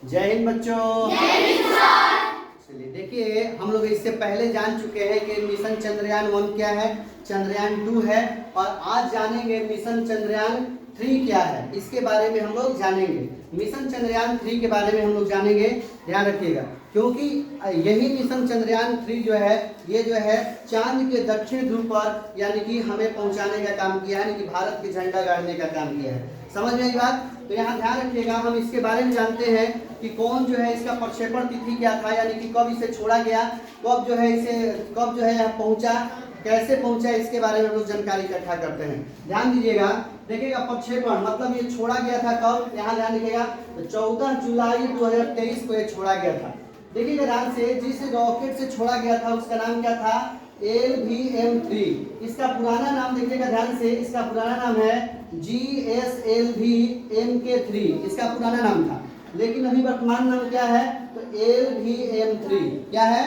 जय हिंद बच्चों। चलिए देखिए, हम लोग इससे पहले जान चुके हैं कि मिशन चंद्रयान 1 क्या है, चंद्रयान 2 है, और आज जानेंगे मिशन चंद्रयान 3 क्या है। इसके बारे में हम लोग जानेंगे। मिशन चंद्रयान 3 के बारे में हम लोग जानेंगे, ध्यान रखिएगा, क्योंकि यही मिशन चंद्रयान 3 जो है, ये जो है चांद के दक्षिण ध्रुव पर यानी कि हमें पहुंचाने का काम किया है, यानी कि भारत के झंडा गाड़ने का काम किया है। समझ में आई बात? तो यहाँ ध्यान रखिएगा, हम इसके बारे में जानते हैं कि कौन जो है इसका प्रक्षेपण तिथि क्या था, यानी कि कब इसे छोड़ा गया, कब जो है इसे कब जो है यहाँ पहुंचा, कैसे पहुंचा, इसके बारे में हम लोग जानकारी इकट्ठा करते हैं। ध्यान दीजिएगा, देखिएगा प्रक्षेपण मतलब ये छोड़ा गया था कब, यहाँ ध्यान रखिएगा, तो 14 जुलाई 2023 को ये छोड़ा गया था। देखिएगा ध्यान से, जिस रॉकेट से छोड़ा गया था उसका नाम क्या था, LVM-3। इसका पुराना नाम देखिएगा ध्यान से, इसका पुराना नाम है GSLV MK3, इसका पुराना नाम था, लेकिन अभी वर्तमान नाम क्या है, तो LVM-3। क्या है?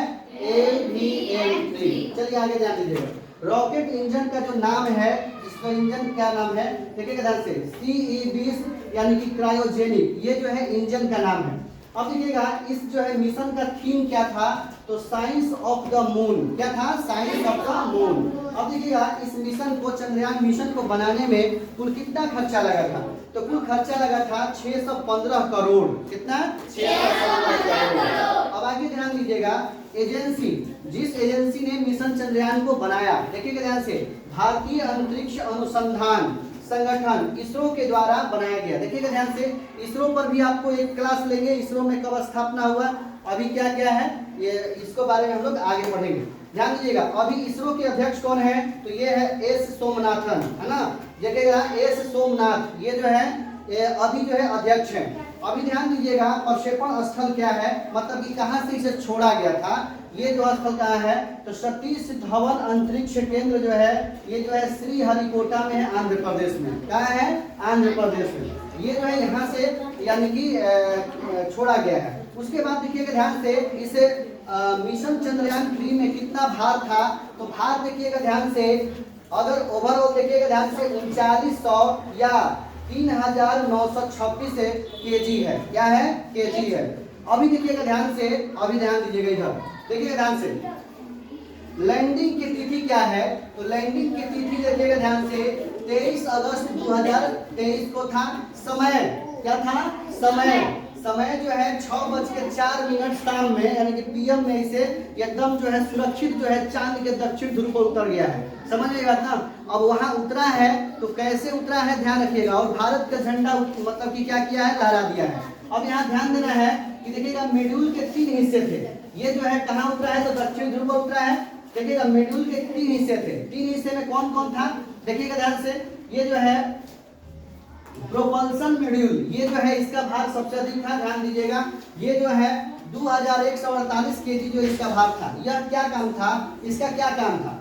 LVM-3। चलिए आगे ध्यान दीजिएगा। रॉकेट इंजन का जो नाम है, इसका इंजन क्या नाम है, देखिएगा ध्यान से, CE-20 यानी कि क्रायोजेनिक, ये जो है इंजन का नाम है। अब देखिएगा, इस जो है मिशन का थीम क्या था, तो साइंस ऑफ द मून। क्या था? Science of the moon. अब देखिएगा, इस मिशन को, चंद्रयान मिशन को बनाने में कुल कितना खर्चा लगा था, तो कुल खर्चा लगा था 615 करोड़। कितना? 615 करोड़। अब आगे ध्यान दीजिएगा, एजेंसी, जिस एजेंसी ने मिशन चंद्रयान को बनाया, देखिएगा ध्यान से, भारतीय अंतरिक्ष अनुसंधान संगठन इसरो के द्वारा बनाया गया। देखिएगा ध्यान से, इसरो पर भी आपको एक क्लास लेंगे, इसरो में कब स्थापना हुआ, अभी क्या क्या है, ये इसको बारे में हम लोग आगे पढ़ेंगे। ध्यान दीजिएगा, अभी इसरो के अध्यक्ष कौन है, तो ये है S सोमनाथन, है ना। देखिएगा S सोमनाथ, ये जो है अभी जो है अध्यक्ष है। अभी ध्यान दीजिएगा, प्रक्षेपण स्थल क्या है, मतलब कि कहाँ से इसे छोड़ा गया था, ये जो स्थल कहाँ है, तो सतीश धवन अंतरिक्ष केंद्र जो है, ये जो है श्रीहरिकोटा में है, आंध्र प्रदेश में। कहाँ है? आंध्र प्रदेश में। ये जो है यहाँ से यानी कि छोड़ा गया है। उसके बाद देखिएगा ध्यान से, इसे मिशन चंद्रयान 3 में कितना भार था, तो भार देखिएगा ध्यान से, अगर ओवरऑल देखिएगा ध्यान से 3900 या 3926 केजी है। क्या है? केजी है। अभी देखिएगा ध्यान से, अभी ध्यान दीजिएगा इधर, देखिएगा ध्यान से, लैंडिंग की तिथि क्या है, तो लैंडिंग की तिथि देखिएगा ध्यान से 23 अगस्त 2023 को था। समय क्या था? समय जो है 6:04 शाम में, यानी कि PM में इसे एकदम जो है सुरक्षित जो है चांद के दक्षिण ध्रुव पर उतर गया है। समझ में बात ना। अब वहां उतरा है तो कैसे उतरा है, ध्यान रखिएगा, और भारत का झंडा मतलब कि क्या किया है, लहरा दिया है। अब यहाँ ध्यान देना है कि देखिएगा, मॉड्यूल के 3 हिस्से थे। ये जो है कहाँ उतरा है, तो दक्षिण ध्रुव पर उतरा है। देखिएगा, मॉड्यूल के 3 हिस्से थे। 3 हिस्से में कौन कौन था, देखिएगा ध्यान से, ये जो है प्रोपल्सन मॉड्यूल, ये जो है इसका भार सबसे अधिक था। ध्यान दीजिएगा, ये जो है 2148 केजी जो इसका भार था। यह क्या काम था, इसका क्या काम था,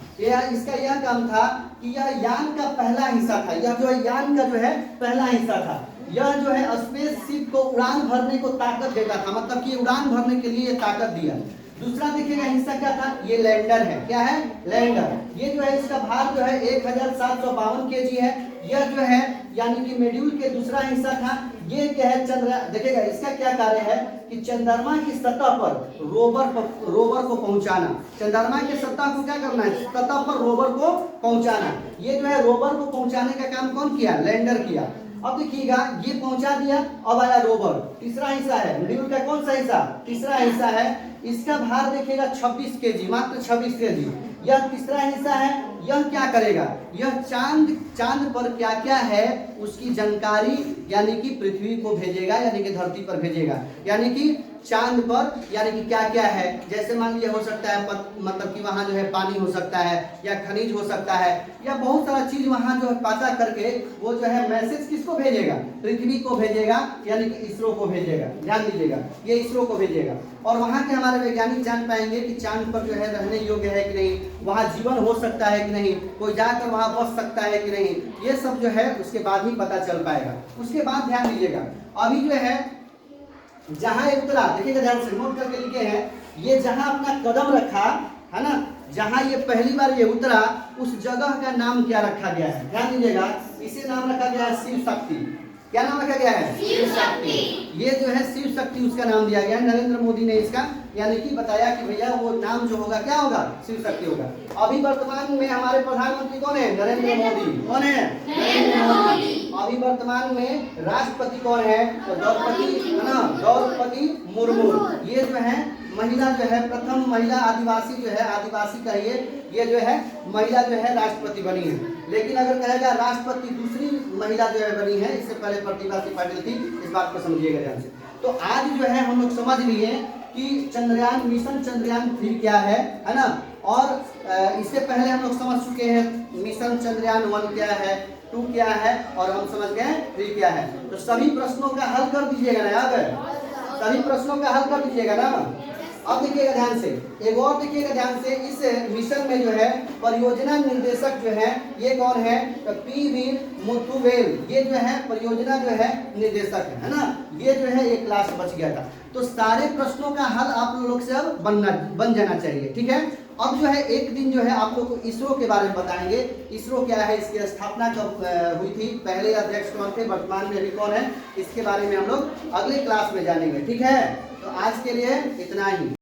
इसका यह काम था कि यह यान का पहला हिस्सा था। यह जो है यान का जो है पहला हिस्सा था। यह जो है स्पेसशिप को उड़ान भरने को ताकत देता था, मतलब कि उड़ान भरने के लिए ताकत दिया। दूसरा देखिएगा हिस्सा क्या था, ये लैंडर है। क्या है? लैंडर। ये जो है इसका भार जो है 1752 केजी है। यह जो है यानी कि मॉड्यूल के दूसरा हिस्सा था। ये क्या है, चंद्र, देखिएगा इसका क्या कार्य है कि चंद्रमा की सतह पर रोवर को पहुंचाना। चंद्रमा की सतह को क्या करना है, सतह पर रोवर को पहुंचाना। ये जो है रोवर को पहुंचाने का काम कौन किया, लैंडर किया। अब देखिएगा, ये पहुंचा दिया, अब आया रोवर। तीसरा हिस्सा है मॉड्यूल का, कौन सा हिस्सा, तीसरा हिस्सा है। इसका भार देखिएगा 26 केजी, मात्र 26 केजी। यह तीसरा हिस्सा है। यह क्या करेगा, यह चांद पर क्या क्या है उसकी जानकारी यानी कि पृथ्वी को भेजेगा, यानी कि धरती पर भेजेगा। यानी कि चांद पर यानी कि क्या क्या है, जैसे मान लीजिए हो सकता है मतलब कि वहाँ जो है पानी हो सकता है, या खनिज हो सकता है, या बहुत सारा चीज वहाँ जो है पता करके वो जो है मैसेज किसको भेजेगा, पृथ्वी को भेजेगा, यानी कि इसरो को भेजेगा। ध्यान दीजिएगा, ये इसरो को भेजेगा, और वहाँ के हमारे वैज्ञानिक जान पाएंगे कि चांद पर जो है रहने योग्य है कि नहीं, वहाँ जीवन हो सकता है कि नहीं, कोई जाकर वहाँ बस सकता है कि नहीं, ये सब जो है उसके बाद ही पता चल पाएगा। उसके बाद ध्यान दीजिएगा, अभी जो है जहां ये उतरा, देखिएगा ध्यान से, नोट करके लिखे हैं, ये जहां अपना कदम रखा है ना, जहां ये पहली बार ये उतरा, उस जगह का नाम क्या रखा गया है, ध्यान दीजिएगा, इसे नाम रखा गया है शिव शक्ति। क्या नाम रखा गया है? शिव शक्ति। ये जो है शिव शक्ति उसका नाम दिया गया है। नरेंद्र मोदी ने इसका यानी कि बताया कि भैया वो नाम जो होगा क्या होगा? शिव शक्ति होगा। अभी वर्तमान में हमारे प्रधानमंत्री कौन है? नरेंद्र मोदी। कौन है? नरेंद्र मोदी। अभी वर्तमान में राष्ट्रपति कौन है? तो द्रौपदी है ना, द्रौपदी मुर्मू। ये जो है महिला जो है प्रथम महिला आदिवासी जो है, आदिवासी कहिए, ये जो है महिला जो है राष्ट्रपति बनी है। लेकिन अगर कहेगा राष्ट्रपति दूसरी महिला जो है बनी है, इससे पहले प्रतिभा सिंह पाटिल थी। इस बात को समझिएगा ध्यान से। तो आज जो है हम लोग समझ लिए कि चंद्रयान मिशन चंद्रयान 3 क्या है ना। और इससे पहले हम लोग समझ चुके हैं मिशन चंद्रयान 1 क्या है, 2 क्या है, और हम समझ गए 3 क्या है। तो सभी प्रश्नों का हल कर दीजिएगा ना, याद है? सभी प्रश्नों का हल कर दीजिएगा ना। अब देखिएगा ध्यान से, एक और देखिएगा ध्यान से, इस मिशन में जो है परियोजना निर्देशक जो है ये कौन है? तो पी.वी. मुथुवेल, ये जो है परियोजना जो है निर्देशक है ना। ये जो है एक क्लास बच गया था। तो सारे प्रश्नों का हल आप लोग से अब बन जाना चाहिए, ठीक है। अब जो है एक दिन जो है आप लोग को इसरो के बारे में बताएंगे। इसरो क्या है, इसकी स्थापना कब हुई थी, पहले अध्यक्ष कौन थे, वर्तमान में अभी कौन है, इसके बारे में हम लोग अगले क्लास में जानेंगे, ठीक है। तो आज के लिए इतना ही।